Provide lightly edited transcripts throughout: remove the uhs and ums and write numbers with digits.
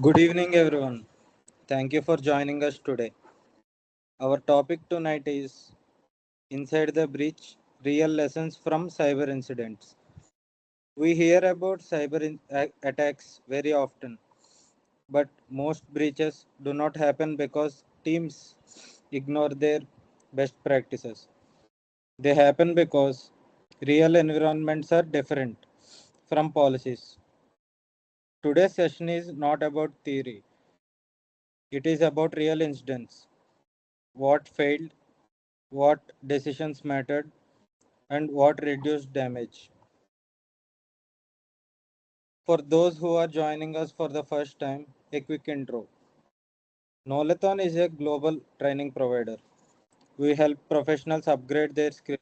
Good evening, everyone. Thank you for joining us today. Our topic tonight is Inside the Breach Real Lessons from Cyber Incidents. We hear about attacks very often, but most breaches do not happen because teams ignore their best practices. They happen because real environments are different from policies. Today's session is not about theory, it is about real incidents. What failed, what decisions mattered, and what reduced damage. For those who are joining us for the first time, a quick intro. Knowlathon is a global training provider. We help professionals upgrade their skills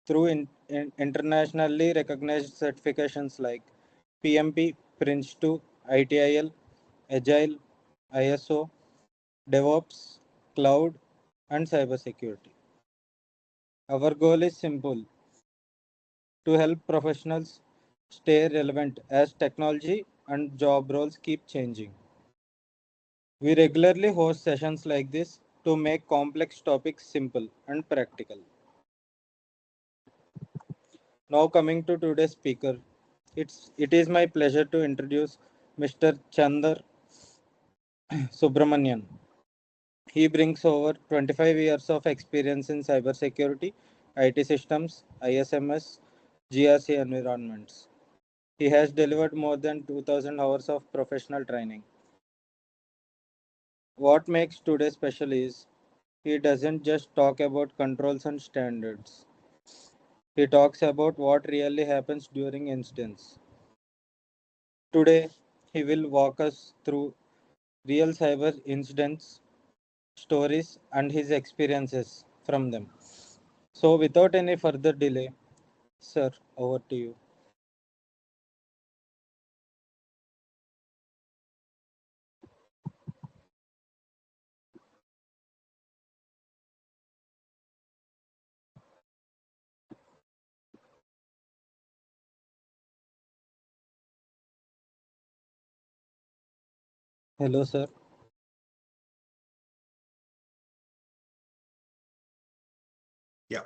through internationally recognized certifications like PMP, Prince2, ITIL, Agile, ISO, DevOps, Cloud, and Cybersecurity. Our goal is simple: to help professionals stay relevant as technology and job roles keep changing. We regularly host sessions like this to make complex topics simple and practical. Now coming to today's speaker, it is my pleasure to introduce Mr. Chandar Subramanian. He brings over 25 years of experience in cybersecurity, IT systems, ISMS, GRC environments. He has delivered more than 2000 hours of professional training. What makes today special is he doesn't just talk about controls and standards. He talks about what really happens during incidents. Today, he will walk us through real cyber incidents, stories, and his experiences from them. So, without any further delay, sir, over to you. Hello, sir. Yeah.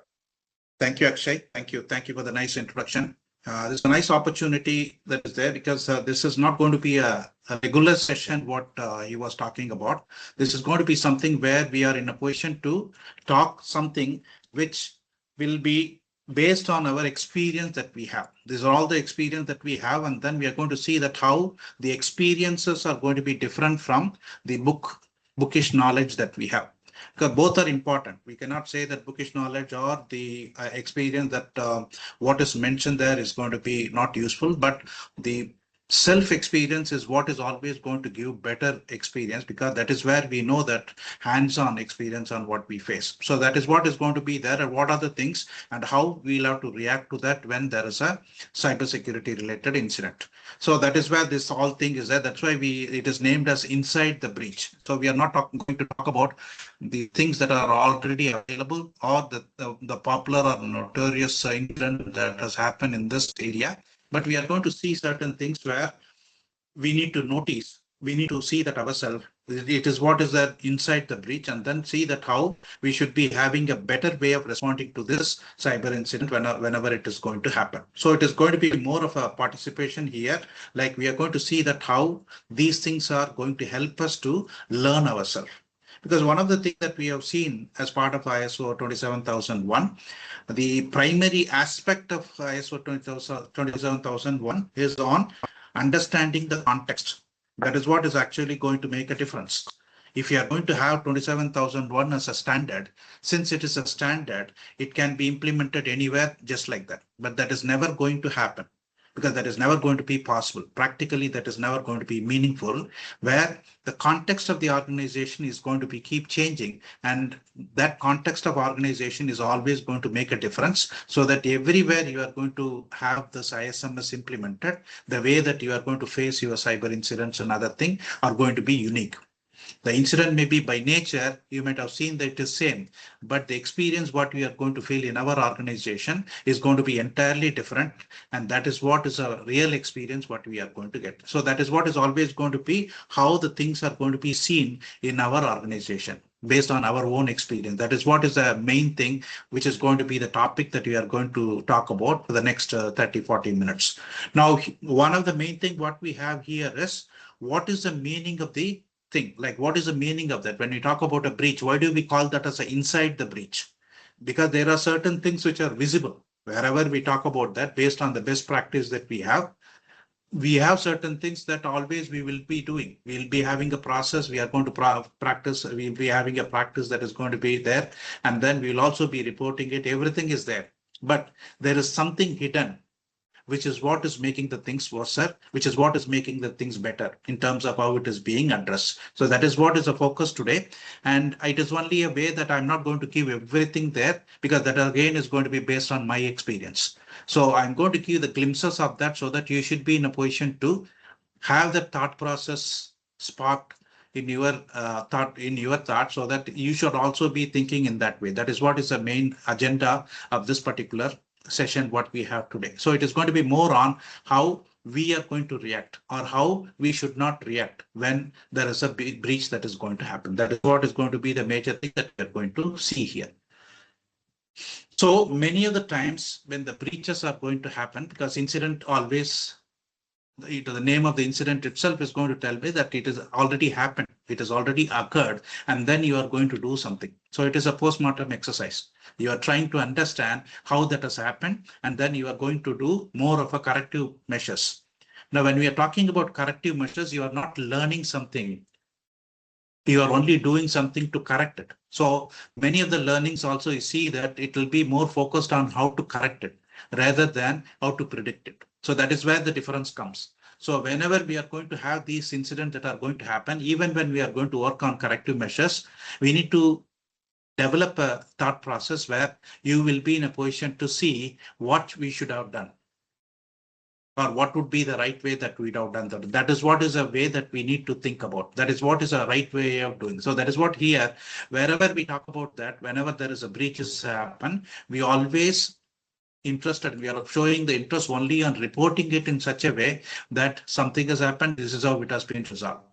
Thank you, Akshay. Thank you. Thank you for the nice introduction. This is a nice opportunity that is there because this is not going to be a regular session, what he was talking about. This is going to be something where we are in a position to talk something which will be based on our experience that we have. These are all the experience that we have, and then we are going to see that how the experiences are going to be different from the bookish knowledge that we have. Because both are important. We cannot say that bookish knowledge or the experience that what is mentioned there is going to be not useful, but the self experience is what is always going to give better experience, because that is where we know that hands-on experience on what we face. So that is what is going to be there, and what are the things and how we'll have to react to that when there is a cybersecurity related incident. So that is where this whole thing is there. That's why it is named as inside the breach. So we are not going to talk about the things that are already available or the popular or notorious incident that has happened in this area. But we are going to see certain things where we need to notice, we need to see that ourselves, it is what is there inside the breach, and then see that how we should be having a better way of responding to this cyber incident whenever it is going to happen. So it is going to be more of a participation here, like we are going to see that how these things are going to help us to learn ourselves. Because one of the things that we have seen as part of ISO 27001, the primary aspect of ISO 27001 is on understanding the context. That is what is actually going to make a difference. If you are going to have 27001 as a standard, since it is a standard, it can be implemented anywhere just like that. But that is never going to happen, because that is never going to be possible. Practically, that is never going to be meaningful, where the context of the organization is going to be keep changing, and that context of organization is always going to make a difference, so that everywhere you are going to have this ISMS implemented, the way that you are going to face your cyber incidents and other thing are going to be unique. The incident may be by nature, you might have seen that it is same, but the experience what we are going to feel in our organization is going to be entirely different. And that is what is a real experience what we are going to get. So that is what is always going to be how the things are going to be seen in our organization based on our own experience. That is what is the main thing, which is going to be the topic that we are going to talk about for the next 30-40 minutes. Now, one of the main thing what we have here is what is the meaning of the thing? Like, what is the meaning of that? When we talk about a breach, why do we call that as a inside the breach? Because there are certain things which are visible. Wherever we talk about that, based on the best practice that we have certain things that always we will be doing. We'll be having a process. We are going to practice. We'll be having a practice that is going to be there. And then we'll also be reporting it. Everything is there. But there is something hidden, which is what is making the things worse, which is what is making the things better in terms of how it is being addressed. So that is what is the focus today. And it is only a way that I'm not going to give everything there, because that again is going to be based on my experience. So I'm going to give the glimpses of that so that you should be in a position to have the thought process sparked in your thought, so that you should also be thinking in that way. That is what is the main agenda of this particular session what we have today. So it is going to be more on how we are going to react, or how we should not react when there is a big breach that is going to happen. That is what is going to be the major thing that we are going to see here. So many of the times when the breaches are going to happen, because incident always, the name of the incident itself is going to tell me that it has already happened, it has already occurred, and then you are going to do something. So it is a post-mortem exercise. You are trying to understand how that has happened, and then you are going to do more of a corrective measures. Now, when we are talking about corrective measures, you are not learning something. You are only doing something to correct it. So many of the learnings also, you see that it will be more focused on how to correct it rather than how to predict it. So that is where the difference comes. So whenever we are going to have these incidents that are going to happen, even when we are going to work on corrective measures, we need to develop a thought process where you will be in a position to see what we should have done, or what would be the right way that we'd have done that. That is what is a way that we need to think about. That is what is a right way of doing. So that is what here, wherever we talk about that, whenever there is a breaches happen, we always interested. We are showing the interest only on reporting it in such a way that something has happened. This is how it has been resolved.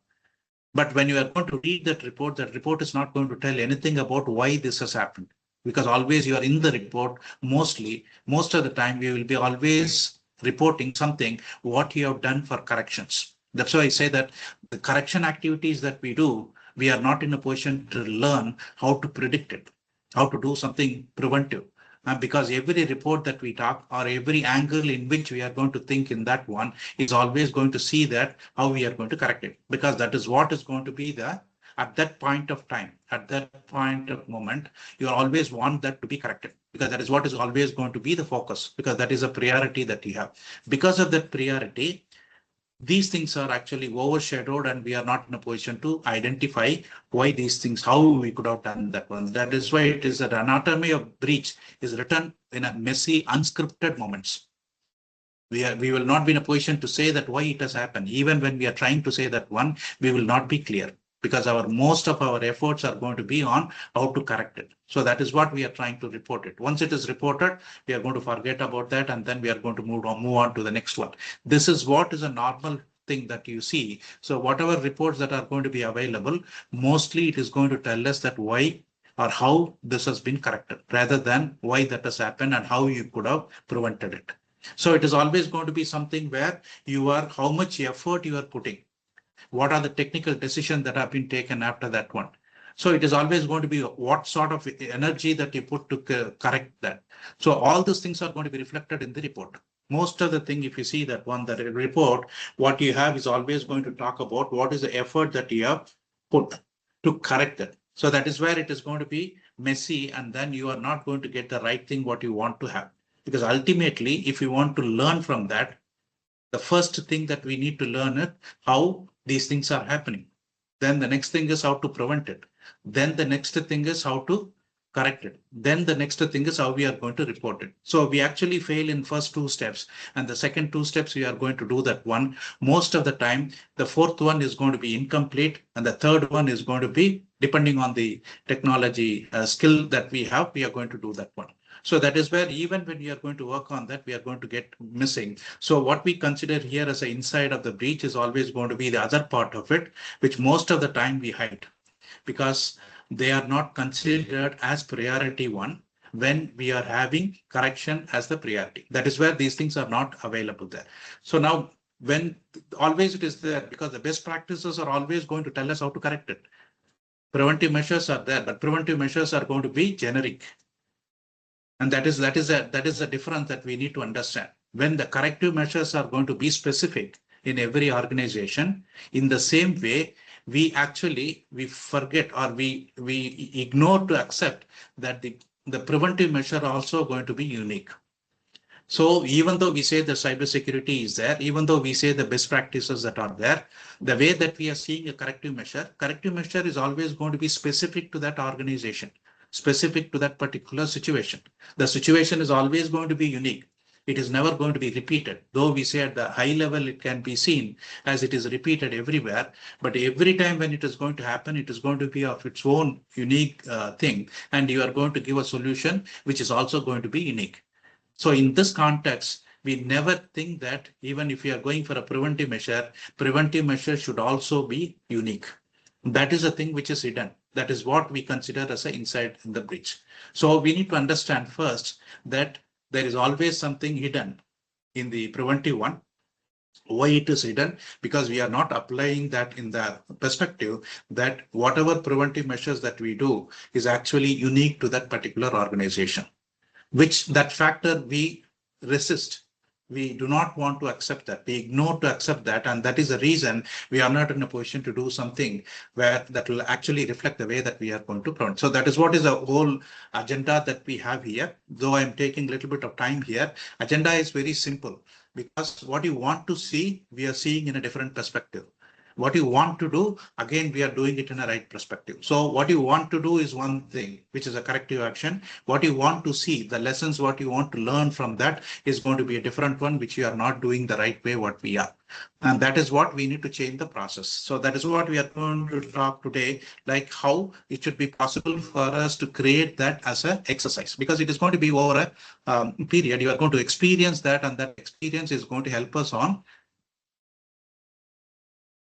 But when you are going to read that report is not going to tell anything about why this has happened, because always you are in the report. Most of the time, you will be always reporting something, what you have done for corrections. That's why I say that the correction activities that we do, we are not in a position to learn how to predict it, how to do something preventive. Because every report that we talk, or every angle in which we are going to think in that one, is always going to see that how we are going to correct it, because that is what is going to be the at that point of time, at that point of moment, you always want that to be corrected, because that is what is always going to be the focus, because that is a priority that you have. Because of that priority, these things are actually overshadowed, and we are not in a position to identify why these things, how we could have done that one. That is why it is that anatomy of breach is written in a messy, unscripted moments. We will not be in a position to say that why it has happened. Even when we are trying to say that one, we will not be clear, because our most of our efforts are going to be on how to correct it. So that is what we are trying to report it. Once it is reported, we are going to forget about that, and then we are going to move on to the next one. This is what is a normal thing that you see. So whatever reports that are going to be available, mostly it is going to tell us that why or how this has been corrected, rather than why that has happened and how you could have prevented it. So it is always going to be something where you are, how much effort you are putting, what are the technical decisions that have been taken after that one. So it is always going to be what sort of energy that you put to correct that. So all these things are going to be reflected in the report. Most of the thing, if you see that one, that report, what you have is always going to talk about what is the effort that you have put to correct it. So that is where it is going to be messy, and then you are not going to get the right thing what you want to have. Because ultimately, if you want to learn from that, the first thing that we need to learn is how these things are happening. Then the next thing is how to prevent it. Then the next thing is how to corrected. Then the next thing is how we are going to report it. So we actually fail in first two steps, and the second two steps we are going to do that one. Most of the time, the fourth one is going to be incomplete, and the third one is going to be depending on the technology skill that we have, we are going to do that one. So that is where even when we are going to work on that, we are going to get missing. So what we consider here as the inside of the breach is always going to be the other part of it, which most of the time we hide because they are not considered as priority one when we are having correction as the priority. That is where these things are not available there. So now when always it is there because the best practices are always going to tell us how to correct it. Preventive measures are there, but preventive measures are going to be generic. And that is a difference that we need to understand. When the corrective measures are going to be specific in every organization, in the same way, we forget or we ignore to accept that the preventive measure are also going to be unique. So even though we say the cybersecurity is there, even though we say the best practices that are there, the way that we are seeing a corrective measure is always going to be specific to that organization, specific to that particular situation. The situation is always going to be unique. It is never going to be repeated. Though we say at the high level, it can be seen as it is repeated everywhere. But every time when it is going to happen, it is going to be of its own unique thing. And you are going to give a solution which is also going to be unique. So in this context, we never think that even if we are going for a preventive measure should also be unique. That is a thing which is hidden. That is what we consider as an inside in the breach. So we need to understand first that there is always something hidden in the preventive one. Why it is hidden? Because we are not applying that in the perspective that whatever preventive measures that we do is actually unique to that particular organization, which that factor we resist. We do not want to accept that. We ignore to accept that. And that is the reason we are not in a position to do something where that will actually reflect the way that we are going to prevent. So that is what is the whole agenda that we have here. Though I'm taking a little bit of time here, agenda is very simple because what you want to see, we are seeing in a different perspective. What you want to do, again, we are doing it in a right perspective. So what you want to do is one thing, which is a corrective action. What you want to see, the lessons, what you want to learn from that is going to be a different one, which you are not doing the right way, what we are. And that is what we need to change the process. So that is what we are going to talk today, like how it should be possible for us to create that as an exercise, because it is going to be over a period. You are going to experience that, and that experience is going to help us on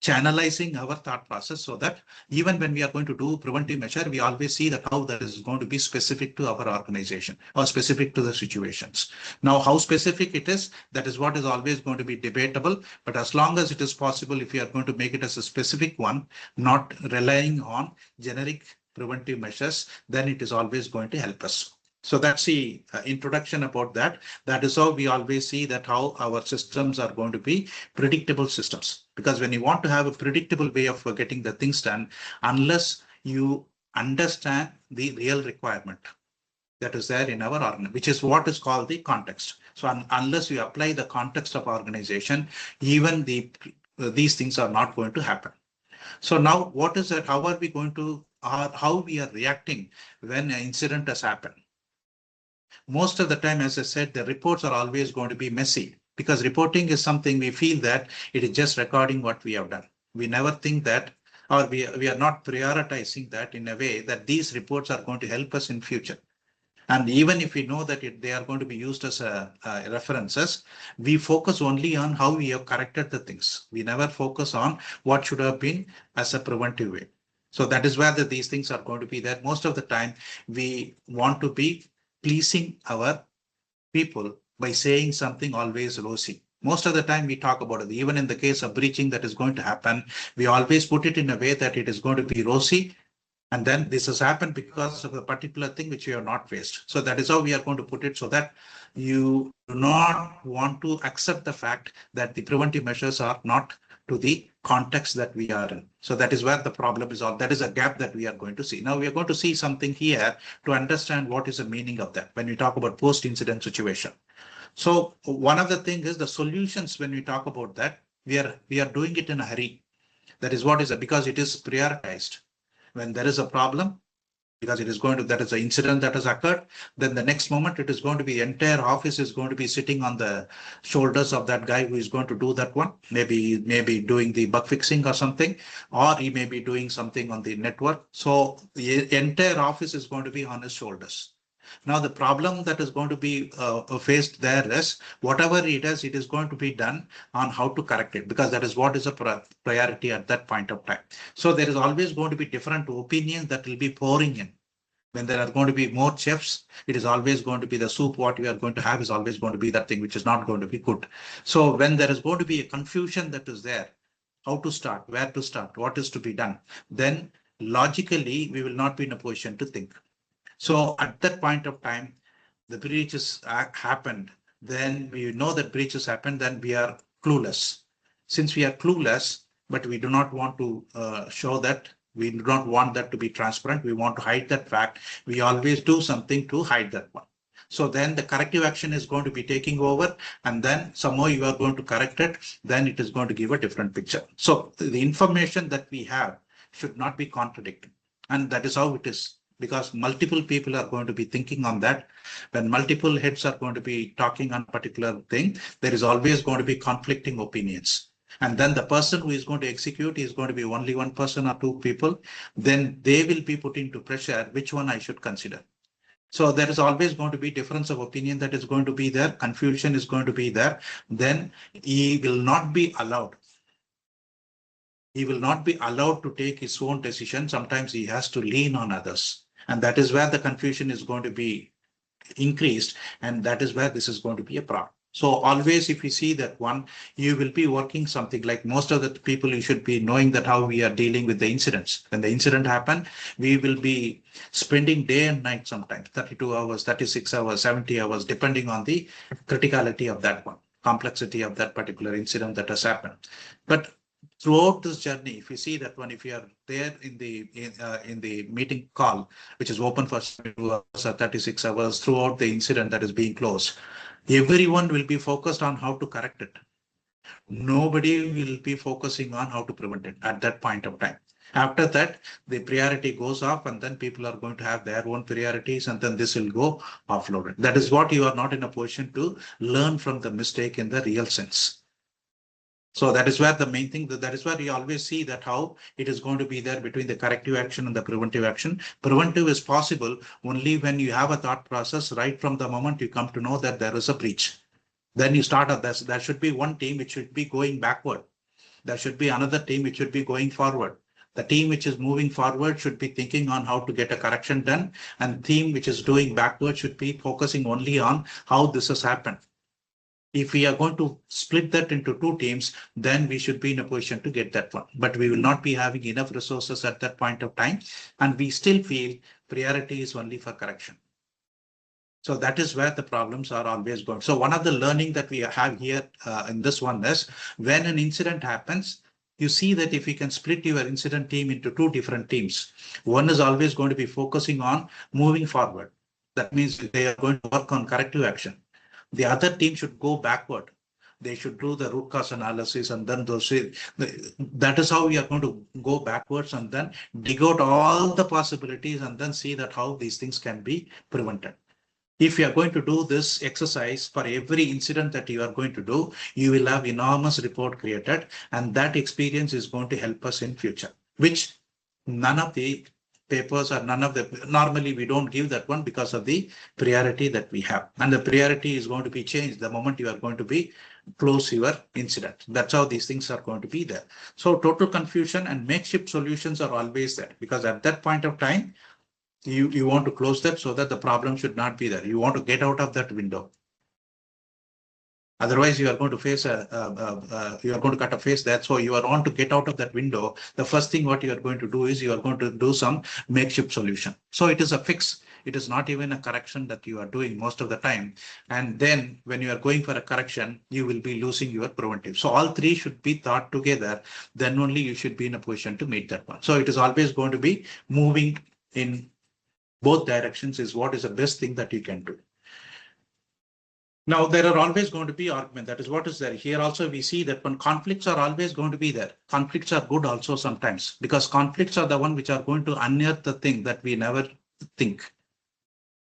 channelizing our thought process so that even when we are going to do preventive measure, we always see that how that is going to be specific to our organization or specific to the situations. Now, how specific it is, that is what is always going to be debatable. But as long as it is possible, if we are going to make it as a specific one, not relying on generic preventive measures, then it is always going to help us. So that's the introduction about that. That is how we always see that how our systems are going to be predictable systems. Because when you want to have a predictable way of getting the things done, unless you understand the real requirement that is there in our organization, which is what is called the context. So unless you apply the context of organization, even these things are not going to happen. So now what is that? How are we going to, how we are reacting when an incident has happened? Most of the time, as I said, the reports are always going to be messy because reporting is something we feel that it is just recording what we have done. We never think that, or we are not prioritizing that in a way that these reports are going to help us in future. And even if we know that they are going to be used as references, we focus only on how we have corrected the things. We never focus on what should have been as a preventive way. So that is where these things are going to be there. Most of the time, we want to be pleasing our people by saying something always rosy. Most of the time we talk about it, even in the case of breaching that is going to happen, we always put it in a way that it is going to be rosy. And then this has happened because of a particular thing which you have not faced. So that is how we are going to put it so that you do not want to accept the fact that the preventive measures are not to the context that we are in. So that is where the problem is all. That is a gap that we are going to see. Now we are going to see something here to understand what is the meaning of that when we talk about post-incident situation. So one of the things is the solutions when we talk about that, we are doing it in a hurry. That is what is it, because it is prioritized. When there is a problem, because it is going to, that is the incident that has occurred. Then the next moment, it is going to be entire office is going to be sitting on the shoulders of that guy who is going to do that one. Maybe doing the bug fixing or something, or he may be doing something on the network. So the entire office is going to be on his shoulders. Now, the problem that is going to be faced there is whatever it is going to be done on how to correct it, because that is what is a priority at that point of time. So there is always going to be different opinions that will be pouring in. When there are going to be more chefs, it is always going to be the soup. What we are going to have is always going to be that thing which is not going to be good. So when there is going to be a confusion that is there, how to start, where to start, what is to be done, then logically we will not be in a position to think. So at that point of time, the breaches happened, then we know that breaches happened, then we are clueless. Since we are clueless, but we do not want to show that, we do not want that to be transparent, we want to hide that fact, we always do something to hide that one. So then the corrective action is going to be taking over, and then somehow you are going to correct it, then it is going to give a different picture. So the information that we have should not be contradicting, and that is how it is. Because multiple people are going to be thinking on that. When multiple heads are going to be talking on a particular thing, there is always going to be conflicting opinions. And then the person who is going to execute is going to be only one person or two people. Then they will be put into pressure, which one I should consider. So there is always going to be difference of opinion that is going to be there. Confusion is going to be there. Then he will not be allowed. He will not be allowed to take his own decision. Sometimes he has to lean on others. And that is where the confusion is going to be increased. And that is where this is going to be a problem. So always, if you see that one, you will be working something like most of the people, you should be knowing that how we are dealing with the incidents. When the incident happened, we will be spending day and night, sometimes 32 hours, 36 hours, 70 hours, depending on the criticality of that one, complexity of that particular incident that has happened. But throughout this journey, if you see that one, if you are there in the meeting call, which is open for 2 hours or 36 hours, throughout the incident that is being closed, everyone will be focused on how to correct it. Nobody will be focusing on how to prevent it at that point of time. After that, the priority goes off, and then people are going to have their own priorities, and then this will go offloaded. That is what you are not in a position to learn from the mistake in the real sense. So that is where the main thing, that is where you always see that how it is going to be there between the corrective action and the preventive action. Preventive is possible only when you have a thought process right from the moment you come to know that there is a breach. Then you start at this. There should be one team which should be going backward. There should be another team which should be going forward. The team which is moving forward should be thinking on how to get a correction done, and the team which is doing backward should be focusing only on how this has happened. If we are going to split that into two teams, then we should be in a position to get that one. But we will not be having enough resources at that point of time. And we still feel priority is only for correction. So that is where the problems are always going. So one of the learning that we have here in this one is when an incident happens, you see that if you can split your incident team into two different teams, one is always going to be focusing on moving forward. That means they are going to work on corrective action. The other team should go backward. They should do the root cause analysis, and then that is how we are going to go backwards and then dig out all the possibilities and then see that how these things can be prevented. If you are going to do this exercise for every incident that you are going to do, you will have enormous report created, and that experience is going to help us in future, which none of the papers or none of the, normally we don't give that one because of the priority that we have. And the priority is going to be changed the moment you are going to be close your incident. That's how these things are going to be there. So total confusion and makeshift solutions are always there, because at that point of time, you want to close that so that the problem should not be there. You want to get out of that window. Otherwise, you are going to face you are going to cut a face there. So you are on to get out of that window. The first thing what you are going to do is you are going to do some makeshift solution. So it is a fix. It is not even a correction that you are doing most of the time. And then when you are going for a correction, you will be losing your preventive. So all three should be thought together. Then only you should be in a position to meet that one. So it is always going to be moving in both directions is what is the best thing that you can do. Now, there are always going to be arguments. That is what is there. Here also we see that when conflicts are always going to be there. Conflicts are good also sometimes, because conflicts are the one which are going to unearth the thing that we never think.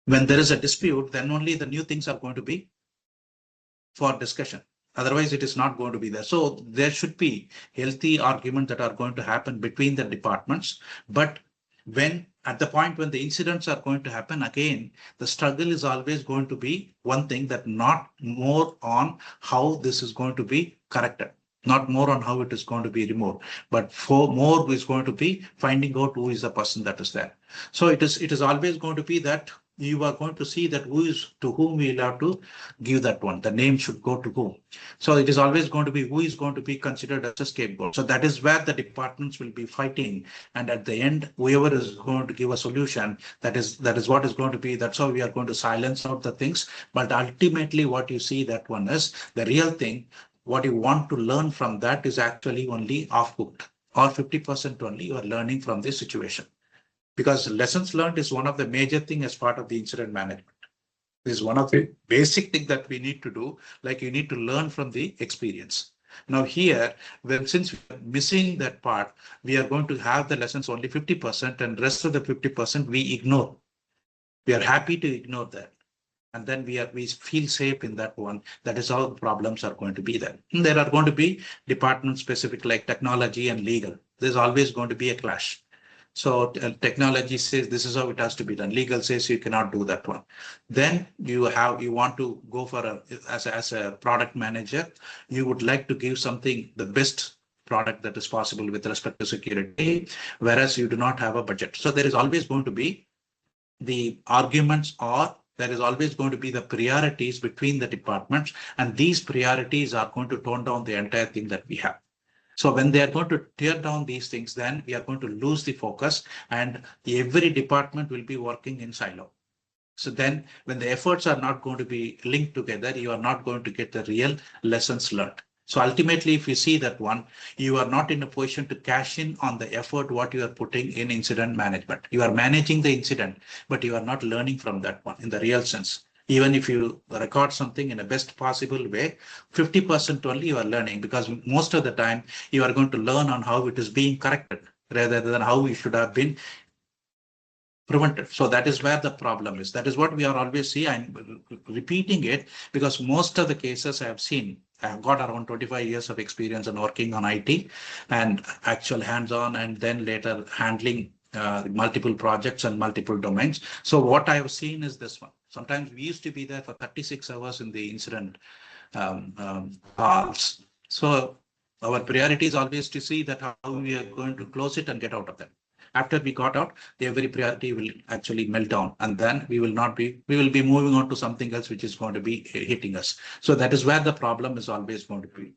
When there is a dispute, then only the new things are going to be for discussion. Otherwise, it is not going to be there. So there should be healthy arguments that are going to happen between the departments. But when at the point when the incidents are going to happen again, the struggle is always going to be one thing, that not more on how this is going to be corrected, not more on how it is going to be removed, but for more is going to be finding out who is the person that is there. So it is always going to be that you are going to see that who is to whom we will have to give that one. The name should go to whom. So it is always going to be who is going to be considered as a scapegoat. So that is where the departments will be fighting. And at the end, whoever is going to give a solution, that is what is going to be. That's how we are going to silence out the things. But ultimately, what you see that one is the real thing. What you want to learn from that is actually only half-cooked, or 50% only you are learning from this situation. Because lessons learned is one of the major thing as part of the incident management. This is one of the basic things that we need to do, like you need to learn from the experience. Now here, since we are missing that part, we are going to have the lessons only 50%, and rest of the 50% we ignore. We are happy to ignore that. And then we feel safe in that one. That is how the problems are going to be there. And there are going to be department specific like technology and legal. There's always going to be a clash. So technology says this is how it has to be done. Legal says you cannot do that one. Then you want to go for as a product manager, you would like to give something the best product that is possible with respect to security, whereas you do not have a budget. So there is always going to be the arguments, or there is always going to be the priorities between the departments, and these priorities are going to tone down the entire thing that we have. So when they are going to tear down these things, then we are going to lose the focus, and every department will be working in silo. So then when the efforts are not going to be linked together, you are not going to get the real lessons learned. So ultimately, if you see that one, you are not in a position to cash in on the effort what you are putting in incident management. You are managing the incident, but you are not learning from that one in the real sense. Even if you record something in a best possible way, 50% only you are learning, because most of the time you are going to learn on how it is being corrected rather than how it should have been prevented. So that is where the problem is. That is what we are always see. I'm repeating it because most of the cases I have seen, I have got around 25 years of experience in working on IT and actual hands-on, and then later handling multiple projects and multiple domains. So what I have seen is this one. Sometimes we used to be there for 36 hours in the incident calls. So our priority is always to see that how we are going to close it and get out of that. After we got out, the every priority will actually melt down, and then we will be moving on to something else which is going to be hitting us. So that is where the problem is always going to be.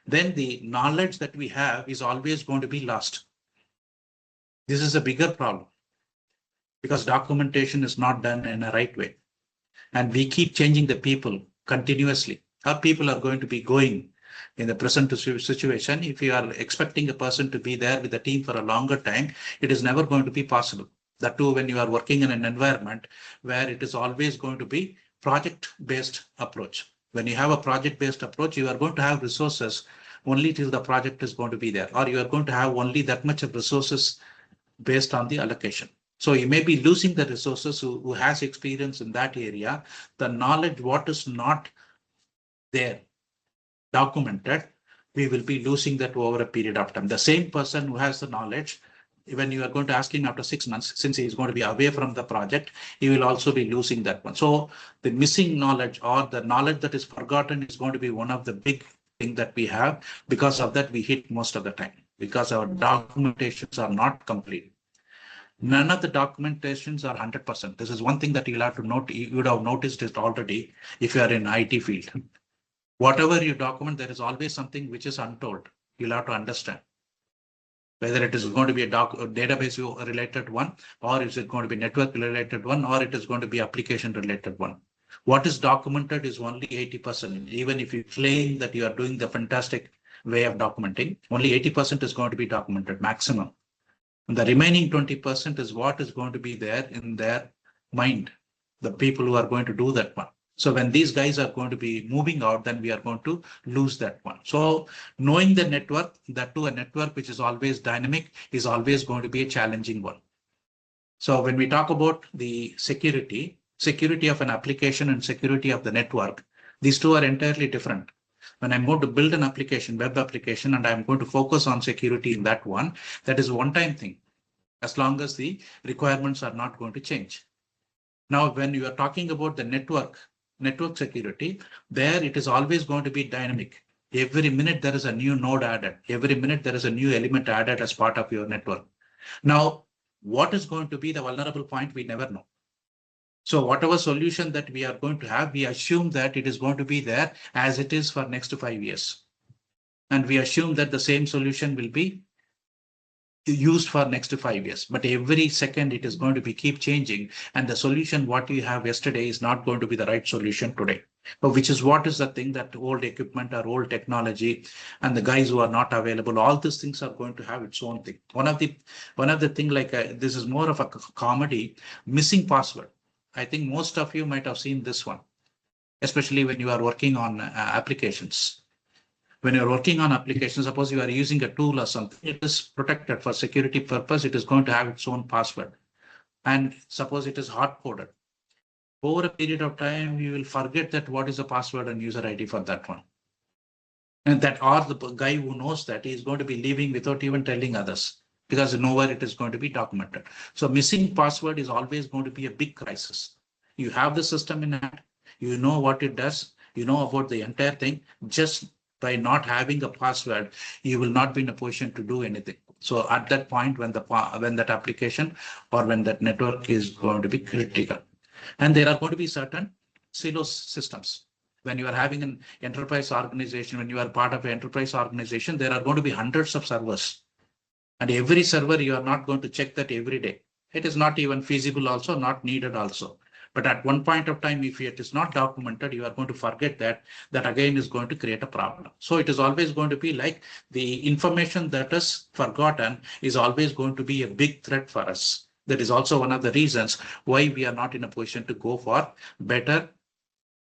Then the knowledge that we have is always going to be lost. This is a bigger problem because documentation is not done in a right way. And we keep changing the people continuously. Our people are going to be going in the present situation. If you are expecting a person to be there with the team for a longer time, it is never going to be possible. That too, when you are working in an environment where it is always going to be project-based approach. When you have a project-based approach, you are going to have resources only till the project is going to be there, or you are going to have only that much of resources based on the allocation. So you may be losing the resources who has experience in that area, the knowledge, what is not there documented, we will be losing that over a period of time. The same person who has the knowledge, when you are going to ask him after 6 months, since he is going to be away from the project, he will also be losing that one. So the missing knowledge or the knowledge that is forgotten is going to be one of the big things that we have. Because of that, we hit most of the time because our documentations are not complete. None of the documentations are 100%. This is one thing that you'll have to note. You would have noticed it already if you are in IT field. Whatever you document, there is always something which is untold. You'll have to understand whether it is going to be a database related one, or is it going to be network related one, or it is going to be application related one. What is documented is only 80%. Even if you claim that you are doing the fantastic way of documenting, only 80% is going to be documented maximum. And the remaining 20% is what is going to be there in their mind, the people who are going to do that one. So when these guys are going to be moving out, then we are going to lose that one. So knowing the network, that to a network which is always dynamic, is always going to be a challenging one. So when we talk about the security of an application and security of the network, these two are entirely different. When I'm going to build an application, web application, and I'm going to focus on security in that one, that is one time thing, as long as the requirements are not going to change. Now, when you are talking about the network security, there it is always going to be dynamic. Every minute there is a new node added. Every minute there is a new element added as part of your network. Now, what is going to be the vulnerable point? We never know. So whatever solution that we are going to have, we assume that it is going to be there as it is for next 5 years. And we assume that the same solution will be used for next 5 years, but every second it is going to be keep changing, and the solution what we have yesterday is not going to be the right solution today. But which is what is the thing that old equipment or old technology and the guys who are not available, all these things are going to have its own thing. One of the thing like this is more of a comedy, missing password. I think most of you might have seen this one, especially when you are working on applications. When you're working on applications, suppose you are using a tool or something, it is protected for security purpose. It is going to have its own password. And suppose it is hard coded. Over a period of time, you will forget that what is the password and user ID for that one. And that or the guy who knows that is going to be leaving without even telling others, because nowhere it is going to be documented. So missing password is always going to be a big crisis. You have the system in hand, you know what it does, you know about the entire thing. Just by not having a password, you will not be in a position to do anything. So at that point, when that application or when that network is going to be critical, and there are going to be certain silos systems. When you are having an enterprise organization, when you are part of an enterprise organization, there are going to be hundreds of servers, and every server you are not going to check that every day. It is not even feasible, also not needed also. But at one point of time, if it is not documented, you are going to forget that again is going to create a problem. So it is always going to be like the information that is forgotten is always going to be a big threat for us. That is also one of the reasons why we are not in a position to go for better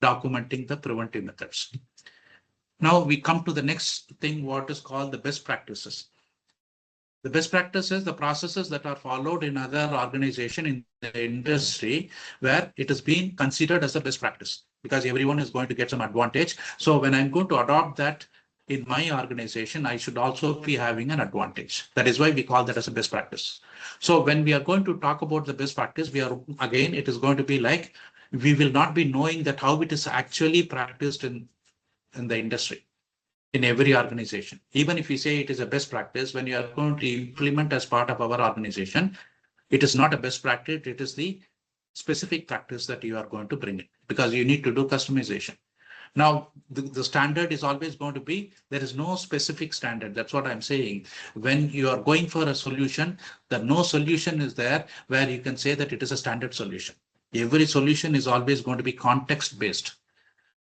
documenting the preventive methods. Now we come to the next thing, what is called the best practices. The best practices, the processes that are followed in other organization in the industry where it has been considered as a best practice, because everyone is going to get some advantage. So when I'm going to adopt that in my organization, I should also be having an advantage. That is why we call that as a best practice. So when we are going to talk about the best practice, it is going to be like, we will not be knowing that how it is actually practiced in the industry, in every organization. Even if we say it is a best practice, when you are going to implement as part of our organization, it is not a best practice, it is the specific practice that you are going to bring in, because you need to do customization. Now, the standard is always going to be, there is no specific standard. That's what I'm saying. When you are going for a solution, no solution is there where you can say that it is a standard solution. Every solution is always going to be context based.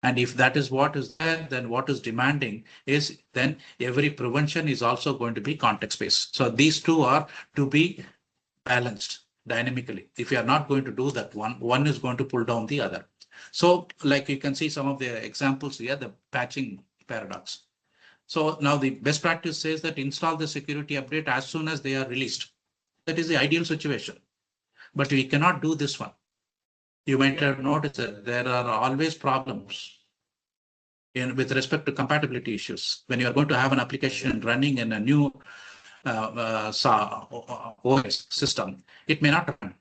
And if that is what is there, then what is demanding is then every prevention is also going to be context based. So these two are to be balanced dynamically. If you are not going to do that, one is going to pull down the other. So like you can see some of the examples here, the patching paradox. So now the best practice says that install the security update as soon as they are released. That is the ideal situation. But we cannot do this one. You might have noticed that there are always problems with respect to compatibility issues. When you are going to have an application running in a new OS system, it may not run.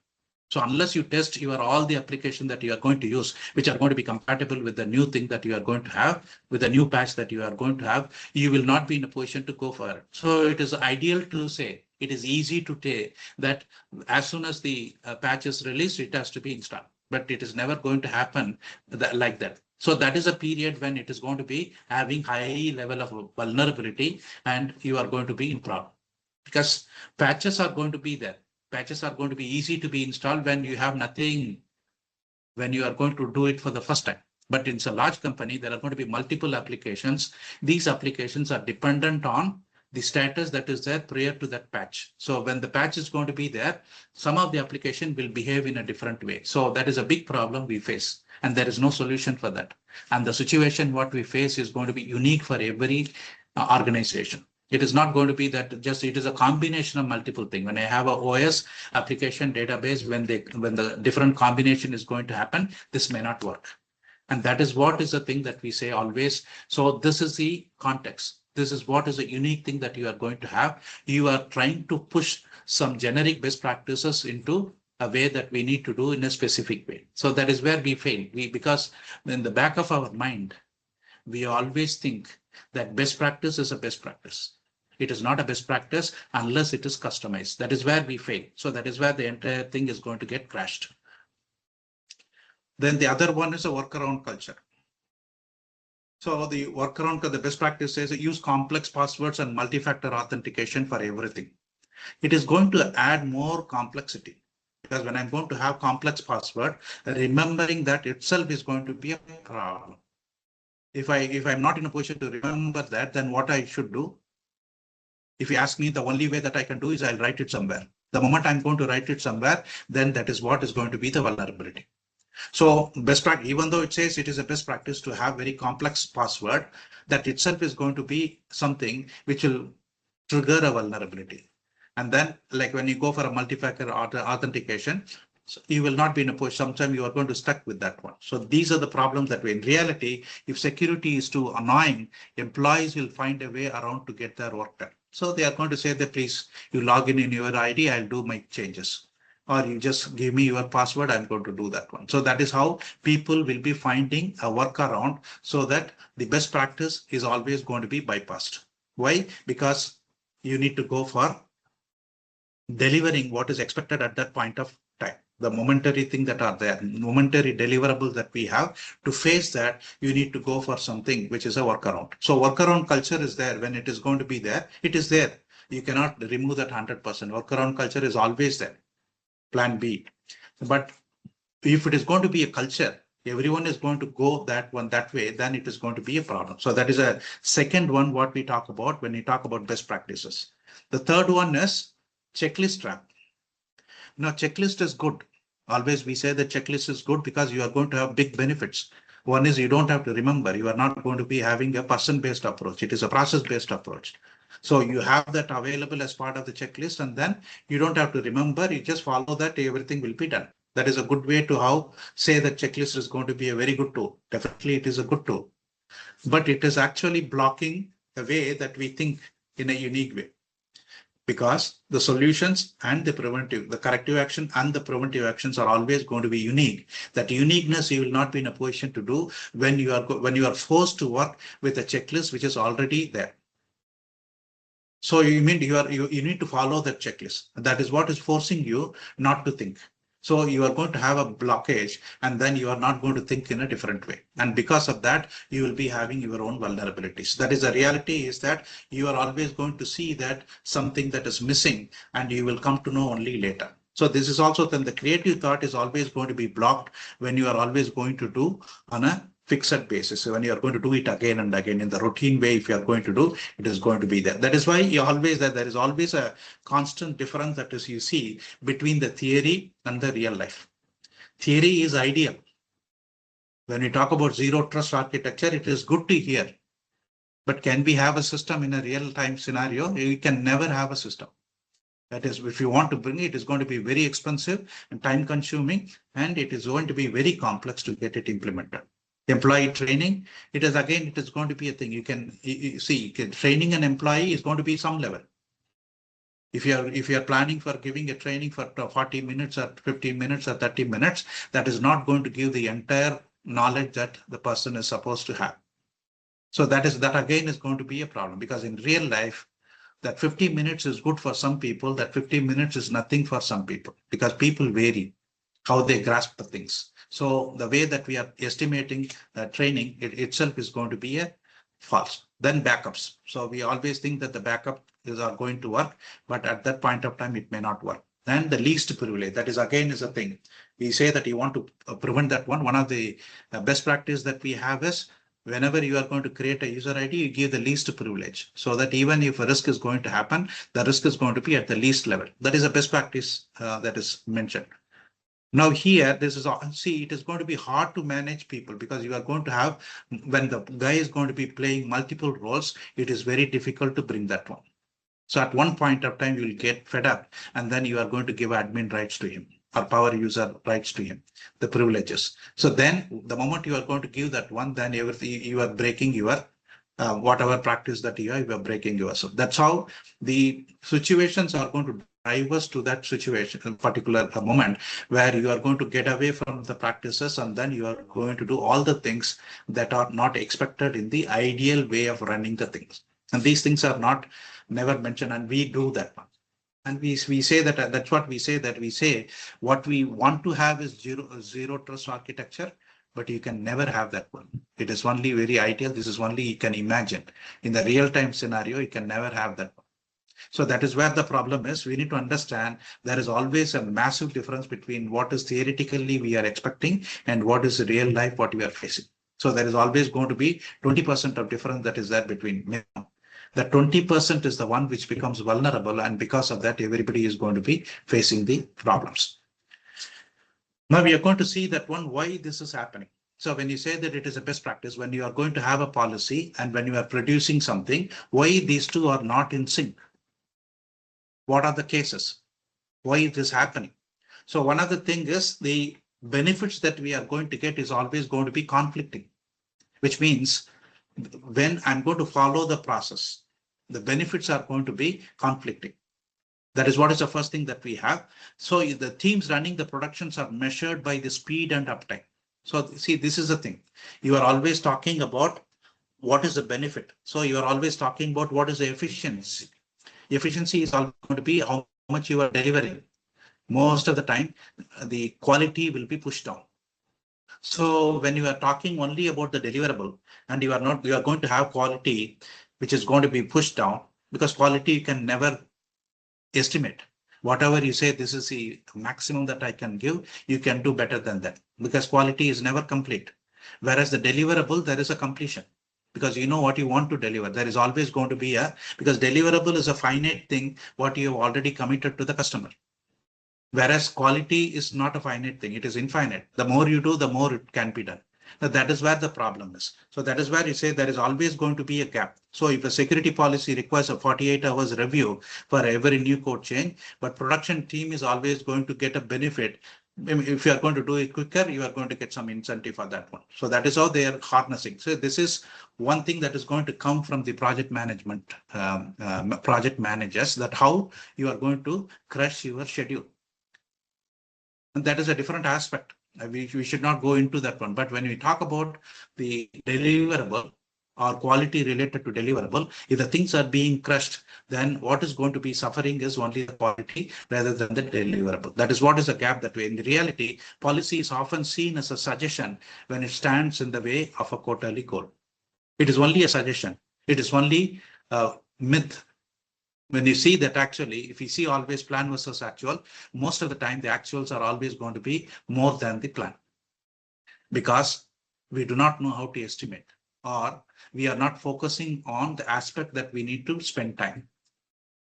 So unless you test all the application that you are going to use, which are going to be compatible with the new thing that you are going to have, with the new patch that you are going to have, you will not be in a position to go for it. So it is ideal to say, it is easy to take that as soon as the patch is released, it has to be installed. But it is never going to happen like that. So that is a period when it is going to be having high level of vulnerability, and you are going to be in problem, because patches are going to be there. Patches are going to be easy to be installed when you have nothing, when you are going to do it for the first time. But in a large company, there are going to be multiple applications. These applications are dependent on the status that is there prior to that patch. So when the patch is going to be there, some of the application will behave in a different way. So that is a big problem we face, and there is no solution for that. And the situation what we face is going to be unique for every organization. It is not going to be that just it is a combination of multiple things. When I have a OS application database, when the different combination is going to happen, this may not work. And that is what is the thing that we say always. So this is the context. This is what is a unique thing that you are going to have. You are trying to push some generic best practices into a way that we need to do in a specific way. So that is where we fail. Because in the back of our mind, we always think that best practice is a best practice. It is not a best practice unless it is customized. That is where we fail. So that is where the entire thing is going to get crashed. Then the other one is a workaround culture. So the workaround, the best practice says use complex passwords and multi-factor authentication for everything. It is going to add more complexity, because when I'm going to have complex password, remembering that itself is going to be a problem. If I'm not in a position to remember that, then what I should do? If you ask me, the only way that I can do is I'll write it somewhere. The moment I'm going to write it somewhere, then that is what is going to be the vulnerability. So best practice, even though it says it is a best practice to have very complex password, that itself is going to be something which will trigger a vulnerability. And then, like when you go for a multi-factor authentication, so you will not be in a position. Sometimes you are going to stuck with that one. So these are the problems that way. In reality, if security is too annoying, employees will find a way around to get their work done. So they are going to say that please, you log in your ID, I'll do my changes. Or you just give me your password, I'm going to do that one. So that is how people will be finding a workaround, so that the best practice is always going to be bypassed. Why? Because you need to go for delivering what is expected at that point of time. The momentary thing that are there, momentary deliverables that we have, to face that, you need to go for something which is a workaround. So workaround culture is there. When it is going to be there, it is there. You cannot remove that 100%. Workaround culture is always there. Plan B. But if it is going to be a culture, everyone is going to go that way, then it is going to be a problem. So that is a second one what we talk about when we talk about best practices. The third one is checklist trap. Now, checklist is good. Always we say that checklist is good because you are going to have big benefits. One is you don't have to remember. You are not going to be having a person-based approach. It is a process-based approach. So you have that available as part of the checklist, and then you don't have to remember. You just follow that, everything will be done. That is a good way to how say that checklist is going to be a very good tool. Definitely it is a good tool, but it is actually blocking the way that we think in a unique way. Because the solutions and the corrective action and the preventive actions are always going to be unique. That uniqueness you will not be in a position to do when you are forced to work with a checklist which is already there. So you mean you need to follow that checklist. That is what is forcing you not to think. So you are going to have a blockage, and then you are not going to think in a different way. And because of that, you will be having your own vulnerabilities. That is the reality, is that you are always going to see that something that is missing, and you will come to know only later. So this is also then the creative thought is always going to be blocked when you are always going to do on a fixed basis. So when you are going to do it again and again in the routine way, if you are going to do, it is going to be there. That is why there is always a constant difference that is you see between the theory and the real life. Theory is ideal. When we talk about zero trust architecture, it is good to hear. But can we have a system in a real time scenario? We can never have a system. That is, if you want to bring it, it is going to be very expensive and time consuming, and it is going to be very complex to get it implemented. Employee training, it is going to be a thing. You can see training an employee is going to be some level. If you are planning for giving a training for 40 minutes or 15 minutes or 30 minutes, that is not going to give the entire knowledge that the person is supposed to have. So that again is going to be a problem, because in real life, that 15 minutes is good for some people, that 15 minutes is nothing for some people, because people vary how they grasp the things. So the way that we are estimating training, it itself is going to be a false. Then backups. So we always think that the backup are going to work, but at that point of time, it may not work. Then the least privilege, that is again is a thing. We say that you want to prevent that one. One of the best practice that we have is, whenever you are going to create a user ID, you give the least privilege, so that even if a risk is going to happen, the risk is going to be at the least level. That is a best practice that is mentioned. Now here, this is, see, it is going to be hard to manage people because you are going to have, when the guy is going to be playing multiple roles, it is very difficult to bring that one. So at one point of time, you will get fed up and then you are going to give admin rights to him or power user rights to him, the privileges. So then the moment you are going to give that one, then everything you are breaking your whatever practice that you are breaking yourself. That's how the situations are going to drive us to that situation, a particular moment where you are going to get away from the practices and then you are going to do all the things that are not expected in the ideal way of running the things. And these things are not never mentioned, and we do that one. And we say that that's what we say, that we say what we want to have is zero trust architecture, but you can never have that one. It is only very ideal. This is only you can imagine. In the real time scenario, you can never have that one. So that is where the problem is. We need to understand there is always a massive difference between what is theoretically we are expecting and what is real life, what we are facing. So there is always going to be 20% of difference that is there between minimum. The 20% is the one which becomes vulnerable, and because of that, everybody is going to be facing the problems. Now we are going to see that one, why this is happening. So when you say that it is a best practice, when you are going to have a policy and when you are producing something, why these two are not in sync? What are the cases? Why is this happening? So one of the thing is the benefits that we are going to get is always going to be conflicting, which means when I'm going to follow the process, the benefits are going to be conflicting. That is what is the first thing that we have. So the teams running the productions are measured by the speed and uptime. So see, this is the thing. You are always talking about what is the benefit. So you are always talking about what is the efficiency. Efficiency is always going to be how much you are delivering. Most of the time, the quality will be pushed down. So when you are talking only about the deliverable and you are going to have quality, which is going to be pushed down, because quality you can never estimate. Whatever you say, this is the maximum that I can give, you can do better than that because quality is never complete. Whereas the deliverable, there is a completion because you know what you want to deliver. There is always going to be because deliverable is a finite thing, what you have already committed to the customer. Whereas quality is not a finite thing, it is infinite. The more you do, the more it can be done. Now that is where the problem is. So that is where you say there is always going to be a gap. So if a security policy requires a 48 hours review for every new code change, but production team is always going to get a benefit. If you are going to do it quicker, you are going to get some incentive for that one. So that is how they are harnessing. So this is one thing that is going to come from the project management, project managers, that how you are going to crush your schedule. And that is a different aspect. We should not go into that one. But when we talk about the deliverable or quality related to deliverable, if the things are being crushed, then what is going to be suffering is only the quality rather than the deliverable. That is what is the gap that way. In reality, policy is often seen as a suggestion when it stands in the way of a quarterly goal. It is only a suggestion. It is only a myth. When you see that actually, if you see always plan versus actual, most of the time the actuals are always going to be more than the plan because we do not know how to estimate or we are not focusing on the aspect that we need to spend time.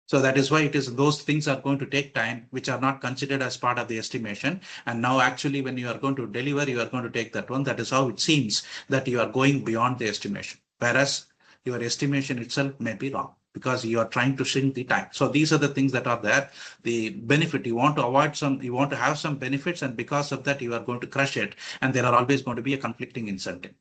So that is why it is those things are going to take time, which are not considered as part of the estimation. And now actually, when you are going to deliver, you are going to take that one. That is how it seems that you are going beyond the estimation, whereas your estimation itself may be wrong because you are trying to shrink the time. So these are the things that are there. The benefit, you want to avoid some, you want to have some benefits, and because of that, you are going to crush it. And there are always going to be a conflicting incentive.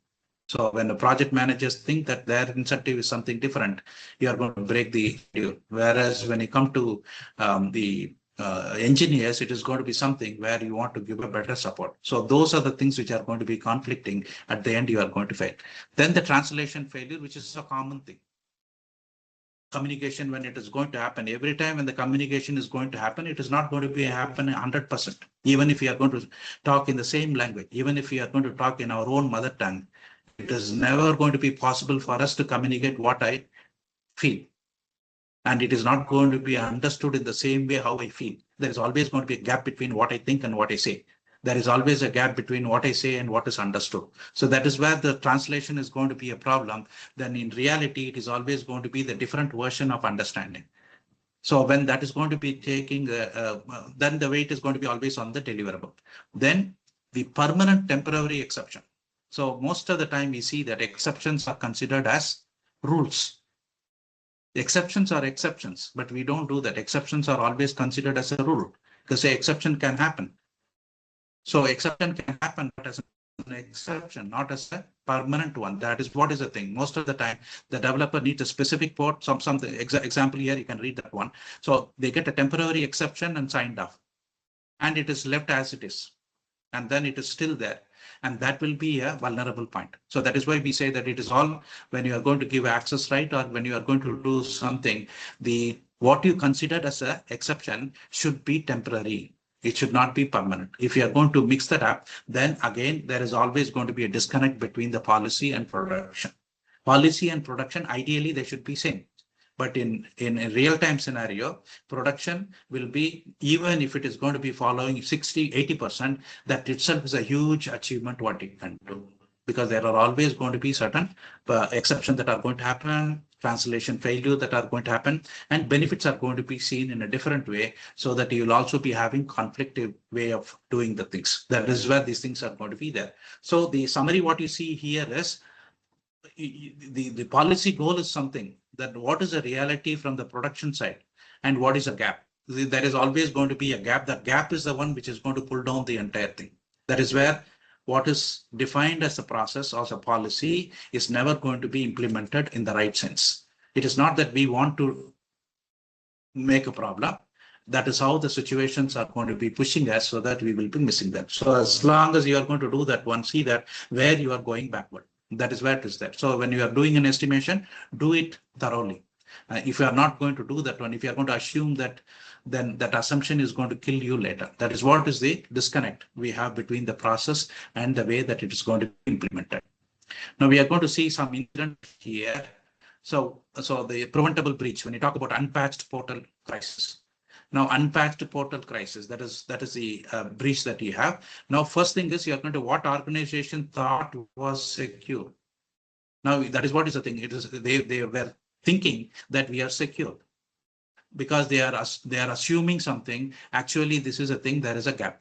So when the project managers think that their incentive is something different, you are going to break the deal. Whereas when you come to the engineers, it is going to be something where you want to give a better support. So those are the things which are going to be conflicting. At the end, you are going to fail. Then the translation failure, which is a common thing. Communication, when it is going to happen, every time when the communication is going to happen, it is not going to be happen 100%. Even if you are going to talk in the same language, even if you are going to talk in our own mother tongue, it is never going to be possible for us to communicate what I feel. And it is not going to be understood in the same way how I feel. There is always going to be a gap between what I think and what I say. There is always a gap between what I say and what is understood. So that is where the translation is going to be a problem. Then in reality, it is always going to be the different version of understanding. So when that is going to be taking, then the weight is going to be always on the deliverable. Then the permanent temporary exception. So most of the time we see that exceptions are considered as rules. Exceptions are exceptions, but we don't do that. Exceptions are always considered as a rule because the exception can happen. So exception can happen, but as an exception, not as a permanent one. That is what is the thing. Most of the time, the developer needs a specific port, something example here, you can read that one. So they get a temporary exception and signed off, and it is left as it is. And then it is still there. And that will be a vulnerable point. So that is why we say that it is all when you are going to give access right or when you are going to do something, the what you considered as an exception should be temporary. It should not be permanent. If you are going to mix that up, then again, there is always going to be a disconnect between the policy and production. Policy and production, ideally, they should be same. But in a real-time scenario, production will be, even if it is going to be following 60, 80%, that itself is a huge achievement what it can do. Because there are always going to be certain exceptions that are going to happen, translation failure that are going to happen, and benefits are going to be seen in a different way so that you will also be having conflictive way of doing the things. That is where these things are going to be there. So the summary, what you see here is the policy goal is something that what is a reality from the production side and what is a gap. There is always going to be a gap. That gap is the one which is going to pull down the entire thing. That is where what is defined as a process or as a policy is never going to be implemented in the right sense. It is not that we want to make a problem. That is how the situations are going to be pushing us so that we will be missing them. So as long as you are going to do that one, see that where you are going backward. That is where it is there. So when you are doing an estimation, do it thoroughly. If you are not going to do that one, if you are going to assume that, then that assumption is going to kill you later. That is what is the disconnect we have between the process and the way that it is going to be implemented. Now we are going to see some incident here. So the preventable breach, when you talk about unpatched portal crisis. Now, unpatched portal crisis, that is the breach that you have. Now, first thing is you are going to what organization thought was secure. Now, that is what is the thing. It is they were thinking that we are secure because they are assuming something. Actually, this is a thing. There is a gap.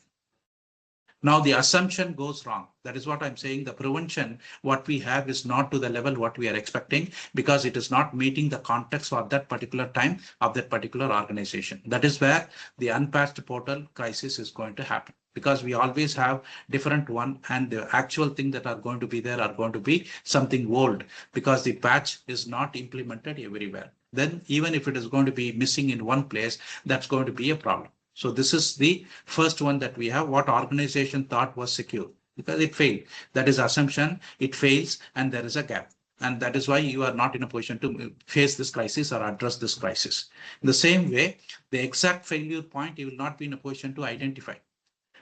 Now the assumption goes wrong. That is what I'm saying. The prevention, what we have is not to the level what we are expecting because it is not meeting the context for that particular time of that particular organization. That is where the unpatched portal crisis is going to happen because we always have different one and the actual thing that are going to be there are going to be something old because the patch is not implemented everywhere. Then even if it is going to be missing in one place, that's going to be a problem. So this is the first one that we have. What organization thought was secure because it failed. That is assumption. It fails and there is a gap. And that is why you are not in a position to face this crisis or address this crisis. In the same way, the exact failure point, you will not be in a position to identify.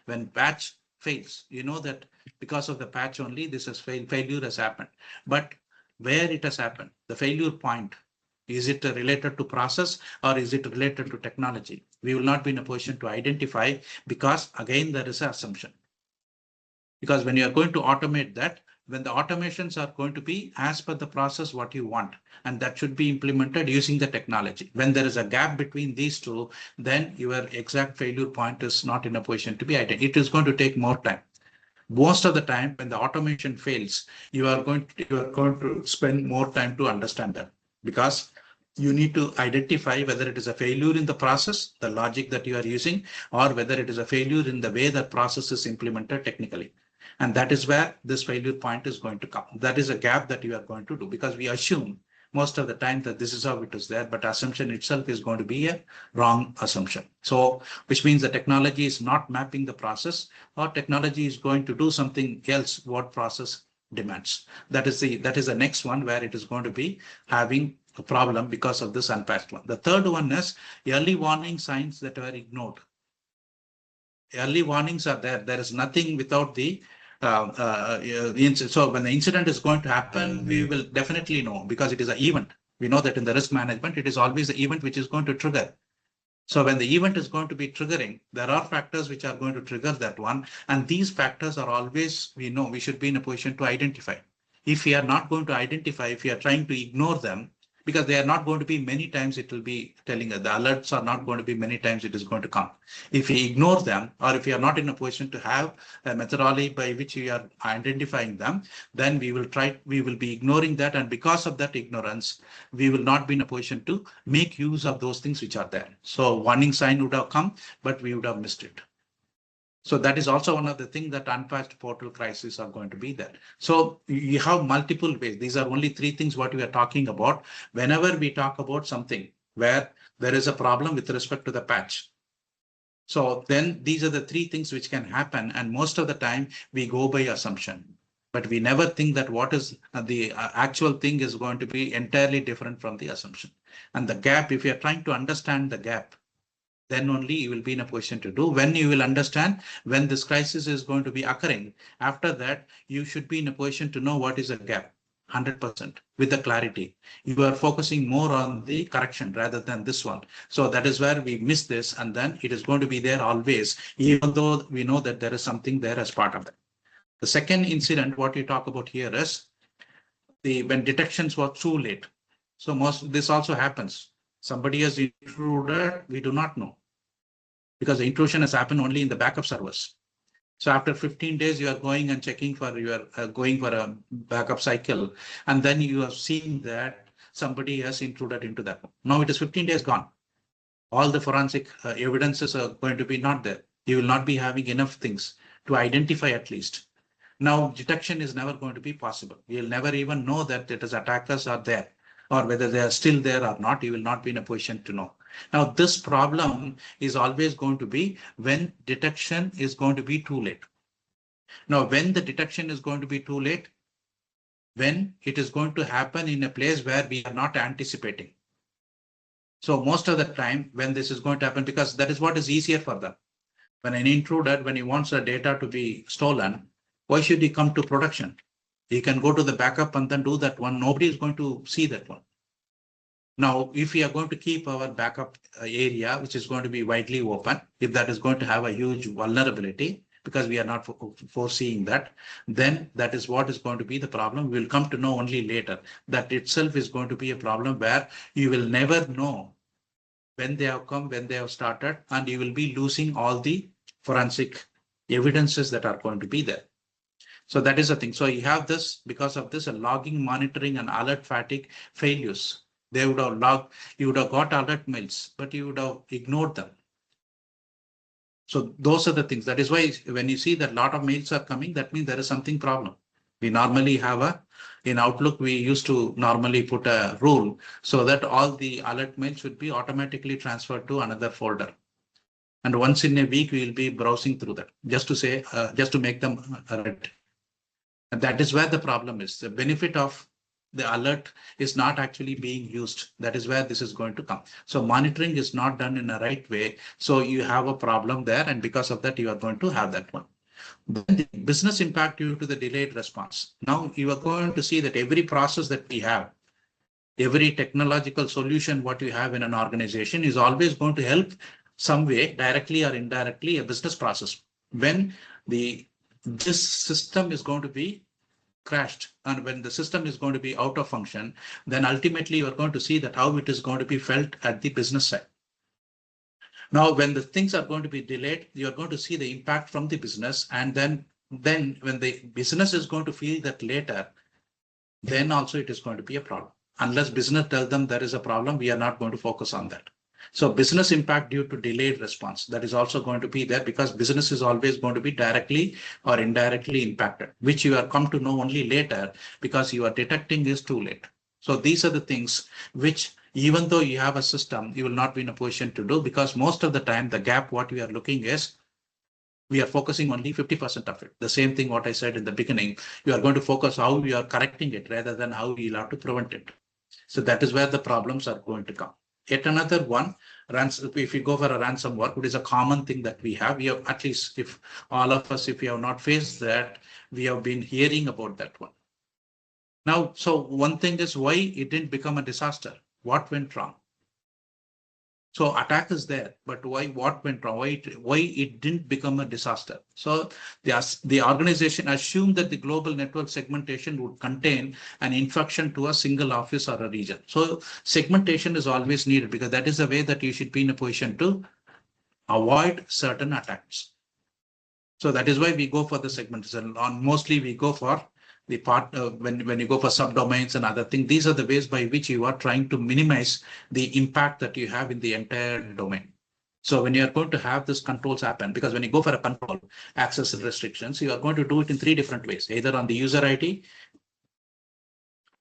When patch fails, you know that because of the patch only, this has failure has happened. But where it has happened, the failure point, is it related to process or is it related to technology? We will not be in a position to identify because again, there is an assumption. Because when you are going to automate that, when the automations are going to be as per the process what you want, and that should be implemented using the technology. When there is a gap between these two, then your exact failure point is not in a position to be identified. It is going to take more time. Most of the time when the automation fails, you are going to spend more time to understand that because you need to identify whether it is a failure in the process, the logic that you are using, or whether it is a failure in the way that process is implemented technically. And that is where this failure point is going to come. That is a gap that you are going to do because we assume most of the time that this is how it is there, but assumption itself is going to be a wrong assumption. So, which means the technology is not mapping the process or technology is going to do something else what process demands. That is the next one where it is going to be having a problem because of this unpatched one. The third one is early warning signs that were ignored. Early warnings are there. There is nothing without the so when the incident is going to happen, we will definitely know because it is an event. We know that in the risk management, it is always the event which is going to trigger. So when the event is going to be triggering, there are factors which are going to trigger that one. And these factors are always, we know we should be in a position to identify. If we are not going to identify, if we are trying to ignore them, because they are not going to be many times it will be telling us. The alerts are not going to be many times it is going to come. If we ignore them, or if you are not in a position to have a methodology by which we are identifying them, then we will be ignoring that. And because of that ignorance, we will not be in a position to make use of those things which are there. So warning sign would have come, but we would have missed it. So that is also one of the things that unpatched portal crises are going to be there. So you have multiple ways. These are only three things what we are talking about. Whenever we talk about something where there is a problem with respect to the patch. So then these are the three things which can happen. And most of the time we go by assumption, but we never think that what is the actual thing is going to be entirely different from the assumption. And the gap, if you are trying to understand the gap, then only you will be in a position to do. When you will understand when this crisis is going to be occurring, after that, you should be in a position to know what is a gap. 100% with the clarity. You are focusing more on the correction rather than this one. So that is where we miss this, and then it is going to be there always, even though we know that there is something there as part of that. The second incident, what you talk about here is when detections were too late. So this also happens. Somebody has intruded, we do not know, because the intrusion has happened only in the backup servers. So after 15 days, you are going and checking for going for a backup cycle, and then you have seen that somebody has intruded into that. Now it is 15 days gone. All the forensic evidences are going to be not there. You will not be having enough things to identify at least. Now detection is never going to be possible. You'll never even know that it is attackers are there, or whether they are still there or not. You will not be in a position to know. Now this problem is always going to be when detection is going to be too late. Now when the detection is going to be too late, when it is going to happen in a place where we are not anticipating. So most of the time when this is going to happen, because that is what is easier for them. When an intruder, when he wants the data to be stolen, why should he come to production? He can go to the backup and then do that one. Nobody is going to see that one. Now, if we are going to keep our backup area, which is going to be widely open, if that is going to have a huge vulnerability, because we are not foreseeing that, then that is what is going to be the problem. We'll come to know only later. That itself is going to be a problem where you will never know when they have come, when they have started, and you will be losing all the forensic evidences that are going to be there. So that is the thing. So you have this, because of this, a logging, monitoring, and alert fatigue failures. They would have logged, you would have got alert mails, but you would have ignored them. So those are the things. That is why when you see that a lot of mails are coming, that means there is something problem. We normally have in Outlook, we used to normally put a rule so that all the alert mails should be automatically transferred to another folder. And once in a week, we will be browsing through that just to say, just to make them read. And that is where the problem is. The benefit of the alert is not actually being used. That is where this is going to come. So monitoring is not done in a right way. So you have a problem there. And because of that, you are going to have that one. Then the business impact due to the delayed response. Now you are going to see that every process that we have, every technological solution, what you have in an organization is always going to help some way, directly or indirectly, a business process. When this system is going to be crashed, and when the system is going to be out of function, then ultimately you are going to see that how it is going to be felt at the business side. Now, when the things are going to be delayed, you are going to see the impact from the business. And then when the business is going to feel that later, then also it is going to be a problem. Unless business tells them there is a problem, we are not going to focus on that. So business impact due to delayed response, that is also going to be there, because business is always going to be directly or indirectly impacted, which you are come to know only later because you are detecting is too late. So these are the things which, even though you have a system, you will not be in a position to do, because most of the time the gap what we are looking is we are focusing only 50% of it. The same thing what I said in the beginning, you are going to focus how you are correcting it rather than how you have to prevent it. So that is where the problems are going to come. Yet another one, if you go for a ransomware, which is a common thing that we have, at least if all of us, if we have not faced that, we have been hearing about that one. Now, so one thing is why it didn't become a disaster. What went wrong? So attack is there, but why? What went wrong? Why it didn't become a disaster? So the organization assumed that the global network segmentation would contain an infection to a single office or a region. So segmentation is always needed because that is the way that you should be in a position to avoid certain attacks. So that is why we go for the segmentation. On mostly we go for the part when you go for subdomains and other things. These are the ways by which you are trying to minimize the impact that you have in the entire domain. So when you are going to have this controls happen, because when you go for a control access restrictions, you are going to do it in three different ways, either on the user ID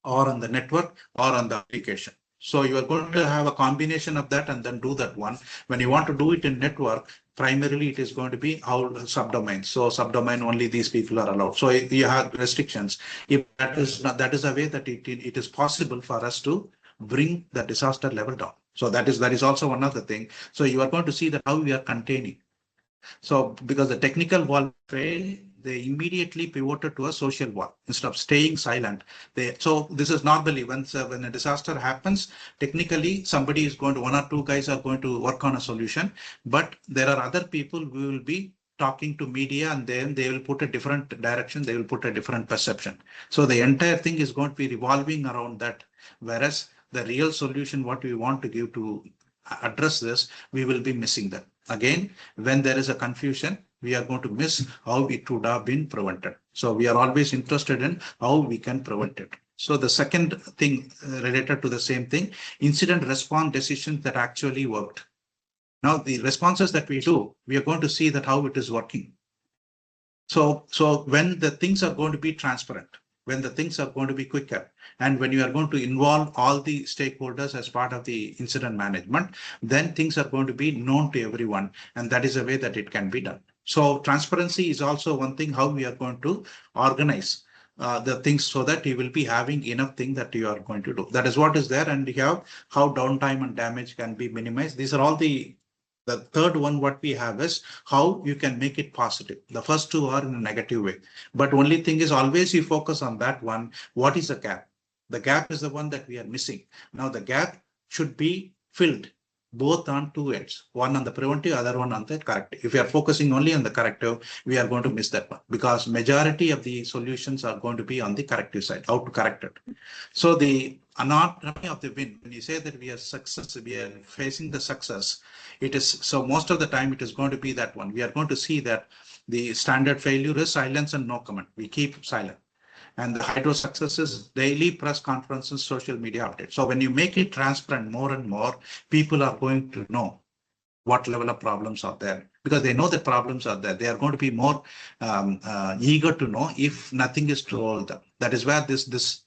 or on the network or on the application. So you are going to have a combination of that and then do that one. When you want to do it in network, primarily it is going to be our subdomains. So subdomain only these people are allowed. So you have restrictions. If that is not, that is a way that it is possible for us to bring the disaster level down. So that is also another thing. So you are going to see that how we are containing. So because the technical wall failed, they immediately pivoted to a social wall instead of staying silent. So this is normally when a disaster happens, technically somebody is going to, one or two guys are going to work on a solution, but there are other people who will be talking to media and then they will put a different direction, they will put a different perception. So the entire thing is going to be revolving around that. Whereas the real solution, what we want to give to address this, we will be missing that. Again, when there is a confusion, we are going to miss how it would have been prevented. So we are always interested in how we can prevent it. So the second thing related to the same thing, incident response decisions that actually worked. Now the responses that we do, we are going to see that how it is working. So when the things are going to be transparent, when the things are going to be quicker, and when you are going to involve all the stakeholders as part of the incident management, then things are going to be known to everyone, and that is a way that it can be done. So transparency is also one thing, how we are going to organize the things so that you will be having enough thing that you are going to do. That is what is there, and you have how downtime and damage can be minimized. These are all the third one, what we have is how you can make it positive. The first two are in a negative way, but only thing is always you focus on that one. What is the gap? The gap is the one that we are missing. Now the gap should be filled both on two ends, one on the preventive, other one on the corrective. If we are focusing only on the corrective, we are going to miss that one because majority of the solutions are going to be on the corrective side, how to correct it. So the anatomy of the win, when you say that we are success, we are facing the success, it is so most of the time it is going to be that one. We are going to see that the standard failure is silence and no comment. We keep silent. And the hydro success is daily press conferences, social media updates. So when you make it transparent more and more, people are going to know what level of problems are there because they know that problems are there. They are going to be more eager to know if nothing is told them. That is where this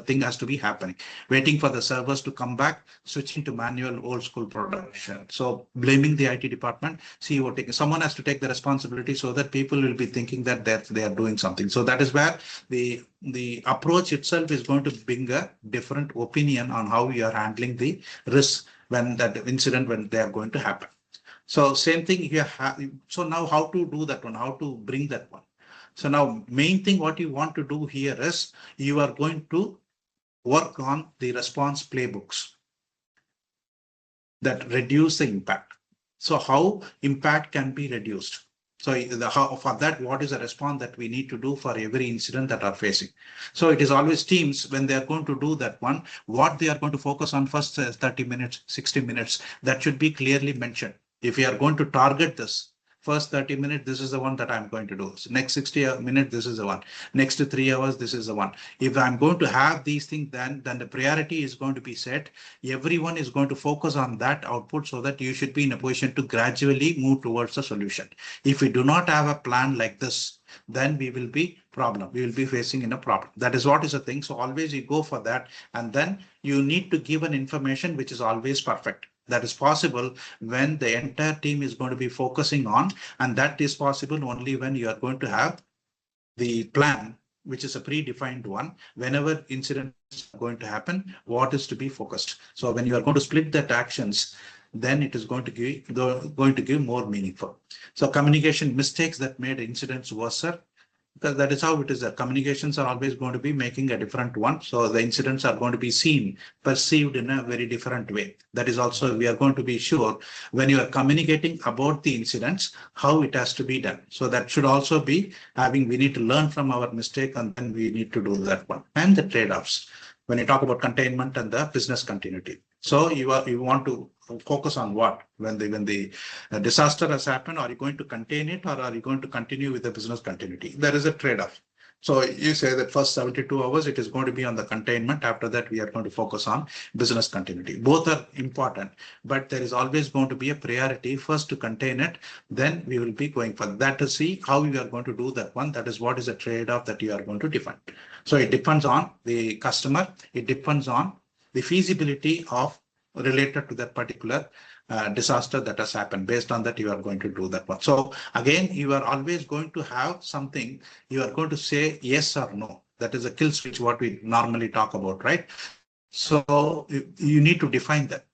thing has to be happening. Waiting for the servers to come back, switching to manual old school production. So blaming the IT department, CEO taking, someone has to take the responsibility so that people will be thinking that they are doing something. So that is where the approach itself is going to bring a different opinion on how we are handling the risk when that incident when they are going to happen. So same thing here. So now how to do that one, how to bring that one. So now main thing what you want to do here is you are going to work on the response playbooks that reduce the impact. So how impact can be reduced. So for that, what is the response that we need to do for every incident that are facing? So it is always teams when they are going to do that one, what they are going to focus on first 30 minutes, 60 minutes, that should be clearly mentioned. If we are going to target this, first 30 minutes, this is the one that I'm going to do. So next 60 minutes, this is the one. Next 3 hours, this is the one. If I'm going to have these things, then the priority is going to be set. Everyone is going to focus on that output so that you should be in a position to gradually move towards a solution. If we do not have a plan like this, then we will be problem. We will be facing in a problem. That is what is the thing. So always you go for that. And then you need to give an information which is always perfect. That is possible when the entire team is going to be focusing on, and that is possible only when you are going to have the plan, which is a predefined one. Whenever incident is going to happen, what is to be focused. So when you are going to split that actions, then it is going to give more meaningful. So communication mistakes that made incidents worse because that is how it is. The communications are always going to be making a different one. So the incidents are going to be seen, perceived in a very different way. That is also, we are going to be sure when you are communicating about the incidents, how it has to be done. So that should also be having, we need to learn from our mistake and then we need to do that one. And the trade-offs when you talk about containment and the business continuity. So you want to focus on what when the disaster has happened. Are you going to contain it or are you going to continue with the business continuity? There is a trade-off. So you say that first 72 hours it is going to be on the containment. After that, we are going to focus on business continuity. Both are important, but there is always going to be a priority first to contain it. Then we will be going for that to see how we are going to do that one. That is what is a trade-off that you are going to define. So it depends on the customer. It depends on the feasibility of related to that particular disaster that has happened. Based on that, you are going to do that one. So again, you are always going to have something. You are going to say yes or no. That is a kill switch, what we normally talk about, right? So you need to define that.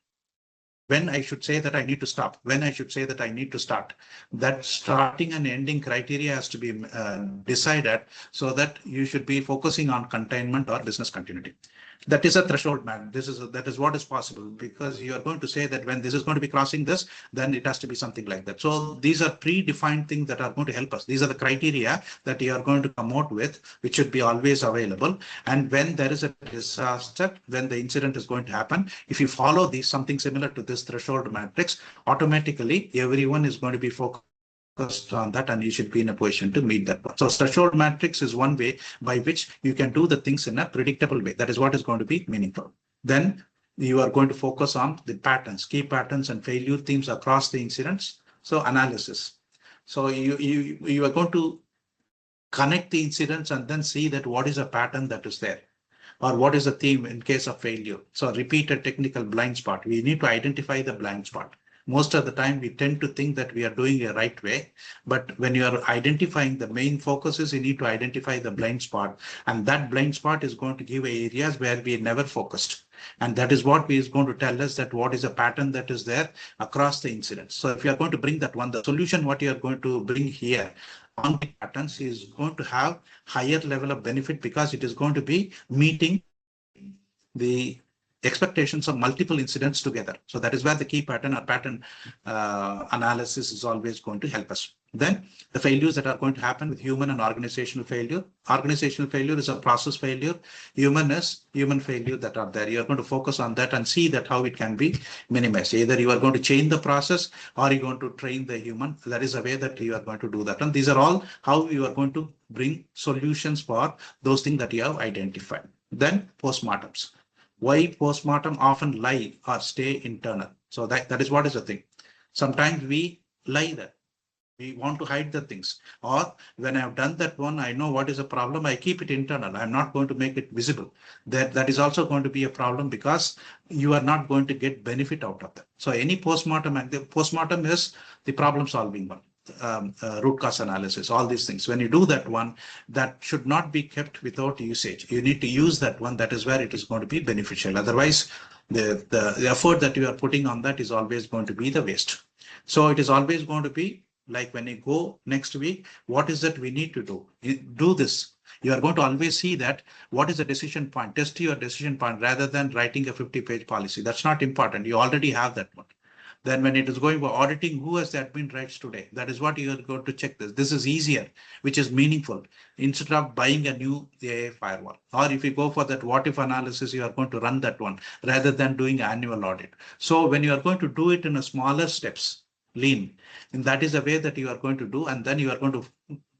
When I should say that I need to stop, when I should say that I need to start. That starting and ending criteria has to be decided, so that you should be focusing on containment or business continuity. That is a threshold, man. That is what is possible, because you are going to say that when this is going to be crossing this, then it has to be something like that. So these are predefined things that are going to help us. These are the criteria that you are going to come out with, which should be always available. And when there is a disaster, when the incident is going to happen, if you follow these, something similar to this threshold matrix, automatically everyone is going to be focused on that, and you should be in a position to meet that one. So threshold matrix is one way by which you can do the things in a predictable way. That is what is going to be meaningful. Then you are going to focus on the patterns, key patterns and failure themes across the incidents. So analysis. So you are going to connect the incidents and then see that what is a pattern that is there, or what is the theme in case of failure. So repeated technical blind spot. We need to identify the blind spot. Most of the time, we tend to think that we are doing it right way. But when you are identifying, the main focus is you need to identify the blind spot. And that blind spot is going to give areas where we never focused. And that is what is going to tell us that what is a pattern that is there across the incidents. So if you are going to bring that one, the solution, what you are going to bring here on the patterns is going to have higher level of benefit, because it is going to be meeting the expectations of multiple incidents together. So that is where the key pattern or pattern analysis is always going to help us. Then the failures that are going to happen with human and organizational failure. Organizational failure is a process failure. Human is human failure that are there. You are going to focus on that and see that how it can be minimized. Either you are going to change the process or you're going to train the human. That is a way that you are going to do that. And these are all how you are going to bring solutions for those things that you have identified. Then postmortems. Why postmortem often lie or stay internal. So that is what is the thing. Sometimes we lie there. We want to hide the things. Or when I've done that one, I know what is a problem. I keep it internal. I'm not going to make it visible. That is also going to be a problem, because you are not going to get benefit out of that. So any postmortem, and the postmortem is the problem solving one. Root cause analysis, all these things. When you do that one, that should not be kept without usage. You need to use that one. That is where it is going to be beneficial. Otherwise, the effort that you are putting on that is always going to be the waste. So it is always going to be like when you go next week, what is that we need to do? You do this. You are going to always see that what is the decision point. Test your decision point rather than writing a 50-page policy. That's not important. You already have that one. Then when it is going for auditing, who has the admin rights today? That is what you are going to check this. This is easier, which is meaningful, instead of buying a new AI firewall. Or if you go for that what if analysis, you are going to run that one rather than doing annual audit. So when you are going to do it in a smaller steps, lean, and that is the way that you are going to do. And then you are going to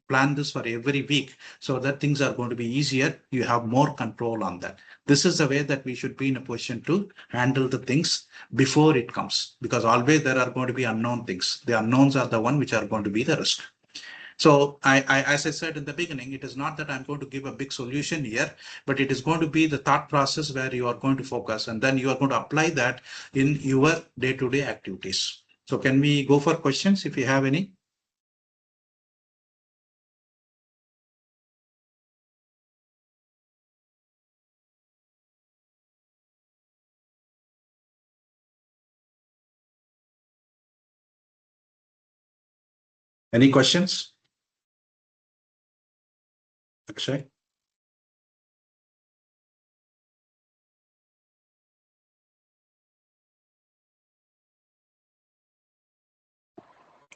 plan this for every week, so that things are going to be easier. You have more control on that. This is the way that we should be in a position to handle the things before it comes, because always there are going to be unknown things. The unknowns are the one which are going to be the risk. So as I said in the beginning, it is not that I'm going to give a big solution here, but it is going to be the thought process where you are going to focus, and then you are going to apply that in your day-to-day activities. So can we go for questions if you have any? Any questions? Akshay?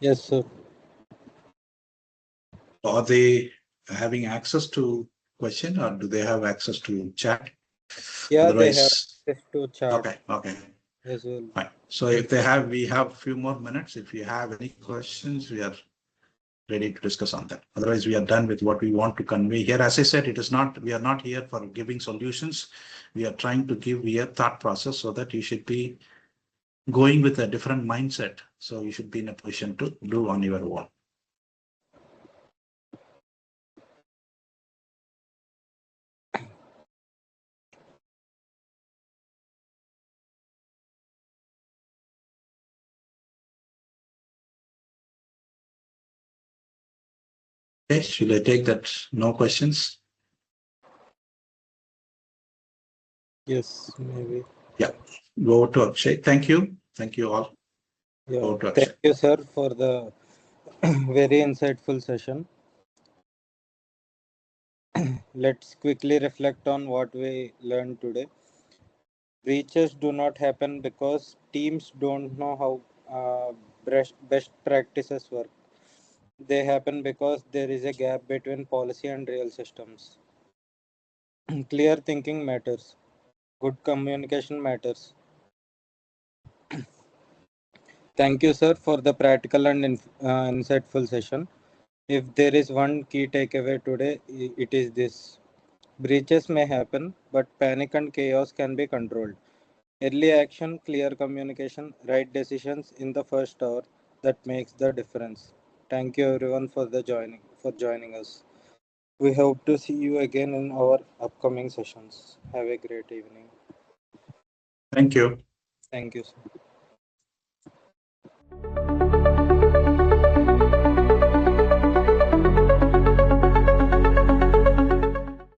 Yes, sir. Are they having access to question or do they have access to chat? Yeah, they have Otherwise, access to chat okay, as well. fine. So if they have, we have a few more minutes. If you have any questions, we are ready to discuss on that. Otherwise, we are done with what we want to convey here. As I said, it is not, we are not here for giving solutions. We are trying to give a thought process so that you should be going with a different mindset. So you should be in a position to do on your own. Okay, should I take that? No questions? Yes, maybe. Yeah. Go over to Akshay. Thank you. Thank you all. Yeah. Over to Thank Akshay. you, sir, for the very insightful session. Let's quickly reflect on what we learned today. Breaches do not happen because teams don't know how best practices work. They happen because there is a gap between policy and real systems. Clear thinking matters. Good communication matters. Thank you, sir, for the practical and insightful session. If there is one key takeaway today, it is this. Breaches may happen, but panic and chaos can be controlled. Early action, clear communication, right decisions in the first hour, that makes the difference. Thank you everyone for joining us. We hope to see you again in our upcoming sessions. Have a great evening. Thank you. Thank you, sir.